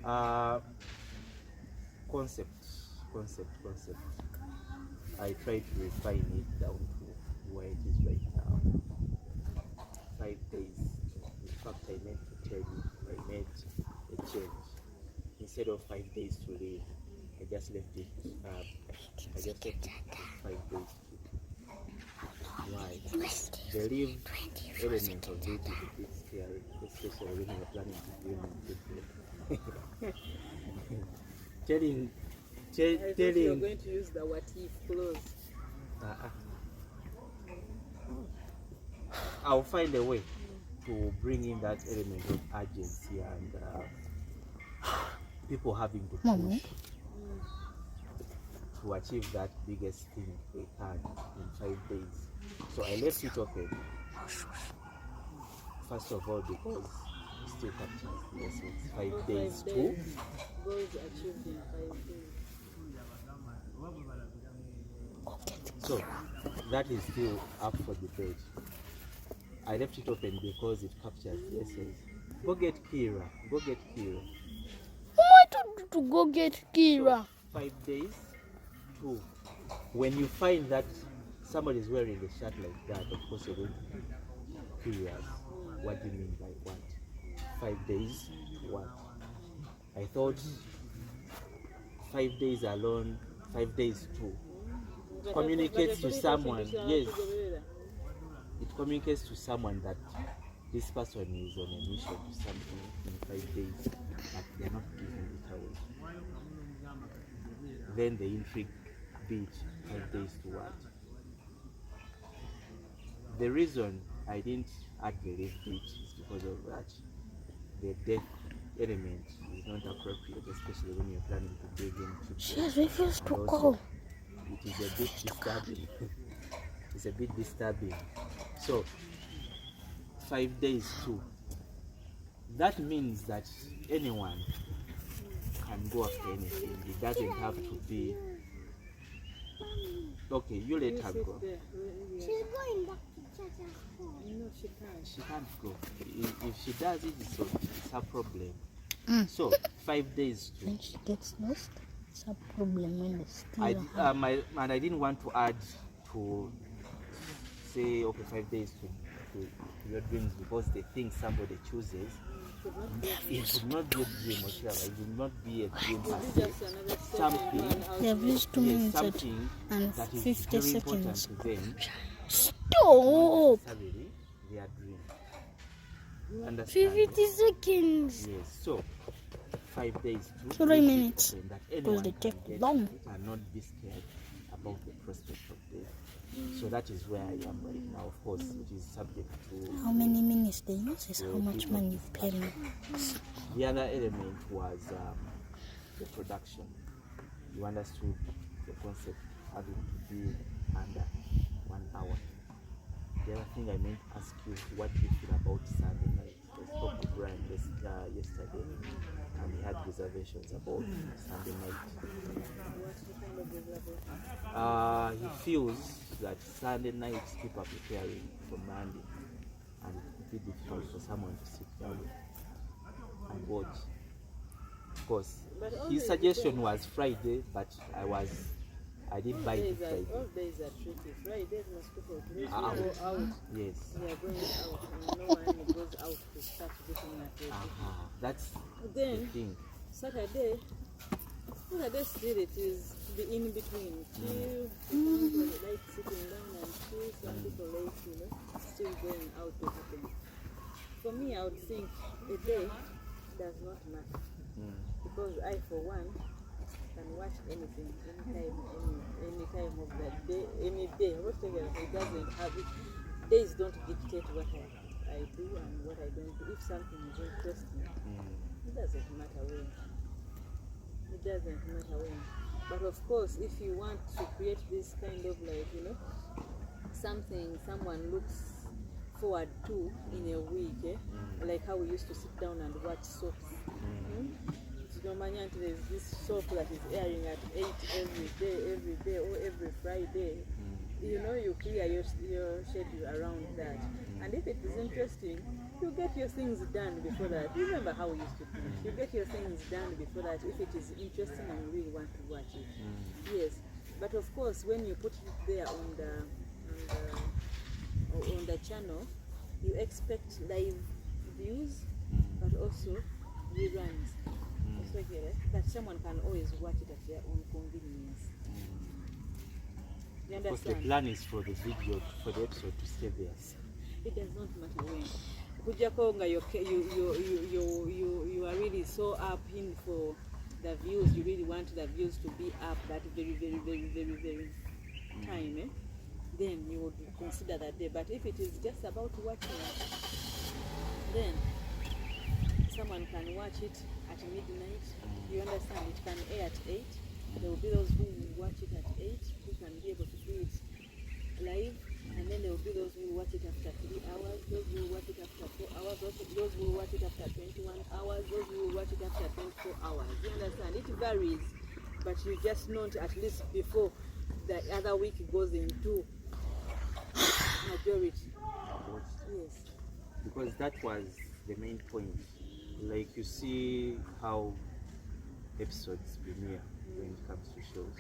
Uh, concept. I try to refine it down to where it is right now. 5 days. In fact, I meant to tell you, I made a change. Instead of 5 days to leave, I just left it. I just left it 5 days to. Why? The leave element of it is a bit scary, especially when you're planning to do it. Telling. I thought you were going to use the what if clause. I'll find a way to bring in that element of urgency and people having to push to achieve that biggest thing they can in 5 days. So I left it open. First of all, because it still captures the essence. 5 days too. Goals achieved in 5 days. So that is still up for debate. I left it open because it captures the essence. Go get Kira. Why don't you go get Kira? So, 5 days. 2. When you find that somebody is wearing a shirt like that, of course you're going to be curious. What do you mean by what? 5 days. What? I thought 5 days alone. 5 days too. Communicates to someone. Yes. It communicates to someone that this person is on a mission to something in 5 days, but they're not giving it away. Then the intrigue beat 5 days to what? The reason I didn't add the leaf beat is because of that. The death element is not appropriate, especially when you're planning to dig into. She has refused to go. It is a bit disturbing. It's a bit disturbing. So 5 days too. That means that anyone can go after anything. It doesn't have to be okay. You let her go. She's going back to Chacha's home. No, she can't. She can't go. If she does it, it's her problem. So 5 days too. When she gets lost, it's a problem when they steal and I didn't want to add to say okay 5 days to your dreams because the thing somebody chooses it should not be a dream whatsoever. It will not be a dream per se. Something They have used 2 minutes something and that is 50 very important seconds. to them. Stop! Necessarily their dream. Understand? 50 seconds. Yes. So 5 days to 3 minutes. that Because anyone they can take get long. it and not be scared about the prospect of death. So that is where I am right now. Of course, it is subject to How many minutes they use is how much people. money you pay me. The other element was the production. You understood the concept having to be under 1 hour. The other thing I meant to ask you, what do you feel about Sunday night? I spoke to Brian yesterday, and he had reservations about Sunday night. He feels that Sunday night people are preparing for Monday, and it could be difficult for someone to sit down and watch. Of course, his suggestion was Friday, but I didn't buy it Friday. All days are tricky. Fridays most people go out. Yes. They are going out, and no one goes out to start looking at it. That's Then the thing. Saturday still it is the in between. Chill, some people like sitting down and chill, some people like, still going out to happen. For me, I would think a day does not matter. Because I, for one, can watch anything, any time of that day, any day, whatever. It doesn't have it. Days don't dictate what I do and what I don't do. If something is interesting, it doesn't matter when. It doesn't matter when. But of course, if you want to create this kind of like, something someone looks forward to in a week, like how we used to sit down and watch soaps. There's this soap that is airing at 8 every day, or every Friday. You clear your schedule around that. And if it is interesting, you get your things done before that. Remember how we used to do it. You get your things done before that if it is interesting and you really want to watch it. Yes. But of course, when you put it there on the channel, you expect live views, but also reruns. So here, that someone can always watch it at their own convenience. You Because the understand? plan is for the video, for the episode to stay there. It does not matter when. Kujako nga you are really so up in for the views. You really want the views to be up that very time. Then you would consider that day. But if it is just about watching, then someone can watch it at midnight. You understand? It can air at 8. There will be those who will watch it at 8, who can be able to do it live. And then there will be those who will watch it after 3 hours, those who will watch it after 4 hours, those who will watch it after 21 hours, those who will watch it after 24 hours. You understand? It varies, but you just know at least before the other week goes into majority. Yes. Because that was the main point. Like you see how episodes premiere when it comes to shows.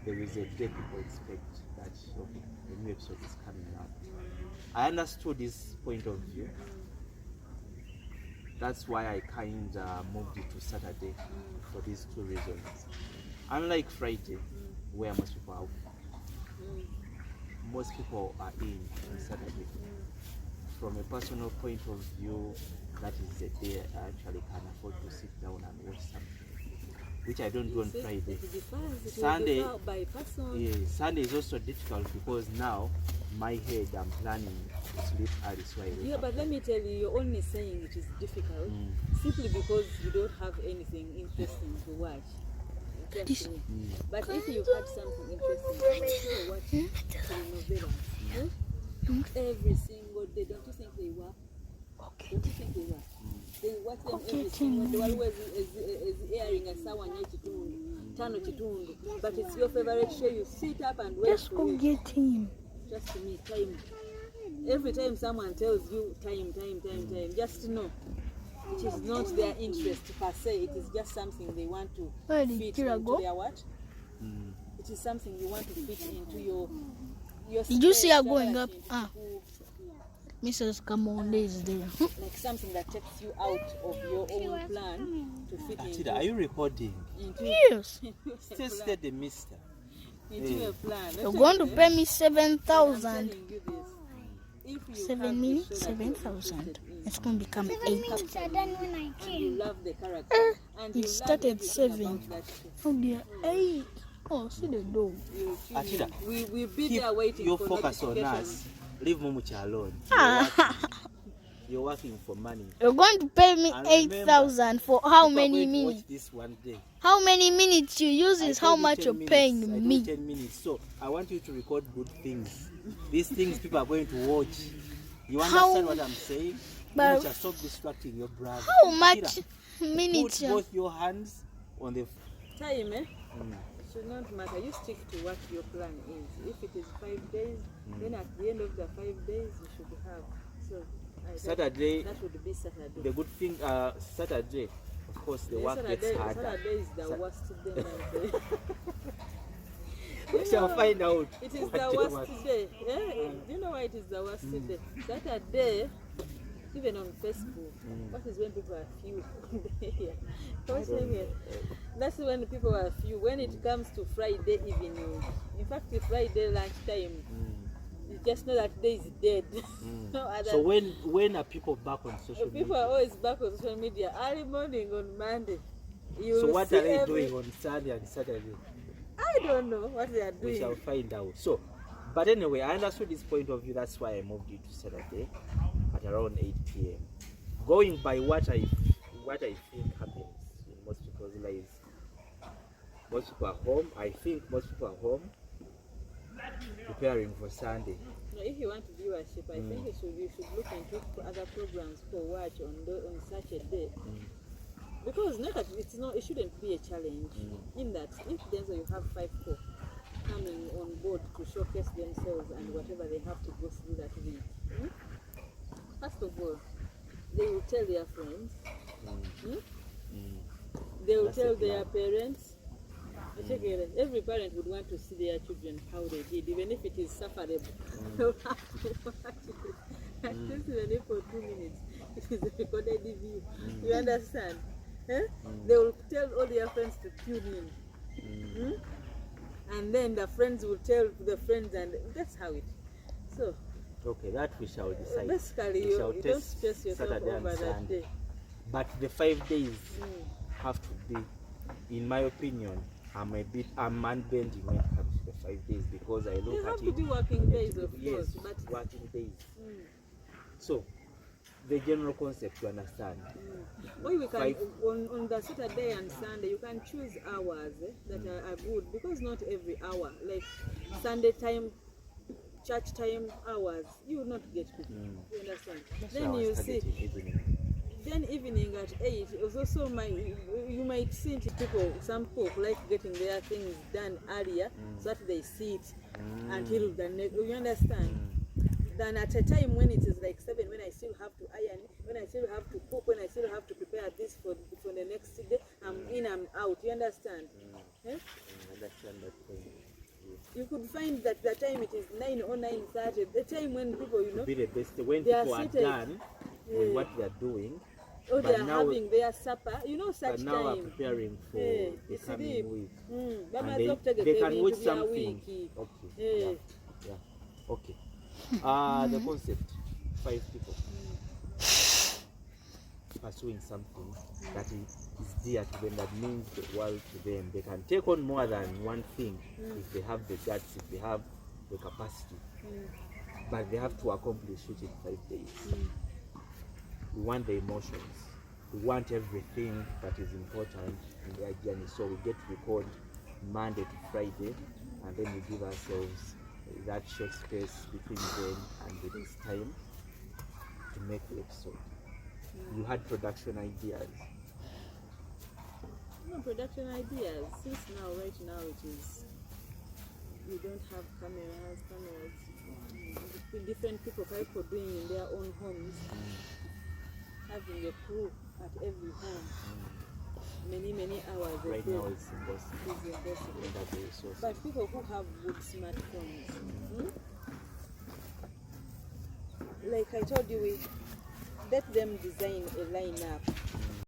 There is a day people expect that okay, a new episode is coming out. I understood this point of view. That's why I kind of moved it to Saturday for these two reasons. Unlike Friday, where most people are in on Saturday. From a personal point of view, that is the day I actually can afford to sit down and watch something, which I don't do on Friday. Sunday, by person. yeah, Sunday is also difficult because now my head I'm planning to sleep early, so I wake Yeah, up. but let me tell you, you're only saying it is difficult simply because you don't have anything interesting to watch. Just me. But if you had something interesting to watch, you watch telenovelas. Every single day, don't you think they work? Okay. Don't you think they work? They watch them every single day. Always is airing a sawa nye chitundu, tano chitundu. But it's your favorite show. You sit up and wait Let's for go it. get him. Just to me, time. Every time someone tells you time, just know it is not their interest per se. It is just something they want to Where did fit Kira into go? their what? It is something you want to fit into your Did you see her space, going that up? into Ah. Mrs. Kamonde is there. like something that takes you out of your own plan to fit Atida, are you recording? into Yes. Still stay the mister. into a plan. You're going to pay me I'm 7,000. telling you this. If you 7 have a minutes, show that you're 7,000. interested in, It's going to become 7 8. minutes are done when I and you came. love the character, and you It love started everything 7. about that show. Oh dear. 8. Oh, see the dog. You tune Atida, in. We'll be keep there waiting your for focus on notifications. us. Leave Momucha alone. You're working for money. You're going to pay me And remember, 8,000 for how People are many going to watch minutes? this one day. How many minutes you use I is told how you much 10 you're minutes. paying I told me. you 10 minutes. So I want you to record good things. These things people are going to watch. You understand what I'm saying? But- Momucha, stop distracting your brother. How much Akira, minutes? Put both your hands on the. Time, eh? It should not matter. You stick to what your plan is. If it is 5 days, then at the end of the 5 days, you should have. So Saturday, that would be Saturday. the good thing, Saturday, of course, the work gets harder. Saturday is the worst day. Man. We shall find out. It is what the day worst was. day. Yeah? Do you know why it is the worst day? Saturday, even on Facebook, what is when people are few? That's when people are few. When it comes to Friday evening, in fact, the Friday lunchtime, you just know that day is dead. No other. So when are people back on social media? People are always back on social media early morning on Monday. You So will what see are they every- doing on Sunday and Saturday? I don't know what they are We shall doing. find out. So, but anyway, I understood this point of view. That's why I moved it to Saturday at around 8 p.m. Going by what I think happens in most people's lives. Most people are home. I think most people are home preparing for Sunday. No, if you want viewership, I think you should look into other programs for watch on such a day. Because not that it shouldn't be a challenge. In that, if then you have 5 people coming on board to showcase themselves and whatever they have to go through that week, First of all, they will tell their friends. Mm. Hmm? They will That's tell a their plan. parents. Check it. Every parent would want to see their children how they did, even if it is sufferable. They'll have to watch it. At least even if for 2 minutes, it is a recorded view. You understand? Eh? They will tell all their friends to tune in. Hmm? And then the friends will tell the friends, and that's how it. So Okay, that we shall decide. basically, We shall you don't test stress yourself Saturday and over that Sunday. day. But the 5 days Mm. have to be, in my opinion, I'm unbending when it comes to the 5 days because I look You at have it. to be working days, of yes, course, but working days. Mm. So, the general concept you understand. Or we can, Five. on the Saturday and Sunday, you can choose hours that are good, because not every hour, like Sunday time, church time hours, you will not get people. You understand? So I Then was you see, targeting evening. then evening at 8, it was also you might see people, some people like getting their things done earlier so that they sit until the next, you understand? Than at a time when it is like 7, when I still have to iron, when I still have to cook, when I still have to prepare this for the next day, I'm in, I'm out, you understand? Eh? Understand that point. You could find that the time it is 9 or 9:30, the time when people, you know, Be the best when They are people are seated. done with what they are doing, or but they are now- having their supper, you know, but such now are time. preparing for Eh, the it's coming deep. week. And Bamaze okutegeka they can ebintu watch bya something. wiiki. Okay. Eh. Yeah. Okay. The concept, 5 people pursuing something that is dear to them, that means the world to them. They can take on more than one thing if they have the guts, if they have the capacity. But they have to accomplish it in 5 days. We want the emotions. We want everything that is important in their journey. So we get to record Monday to Friday, and then we give ourselves that short space between then and the next time to make the episode. You had production ideas. No production ideas. Since right now it is, we don't have cameras. Different people, doing in their own homes, having a crew at every home. Many hours a Right day. now it's impossible. It's impossible. We don't have the resources. But people who have good smartphones, like I told you, we let them design a lineup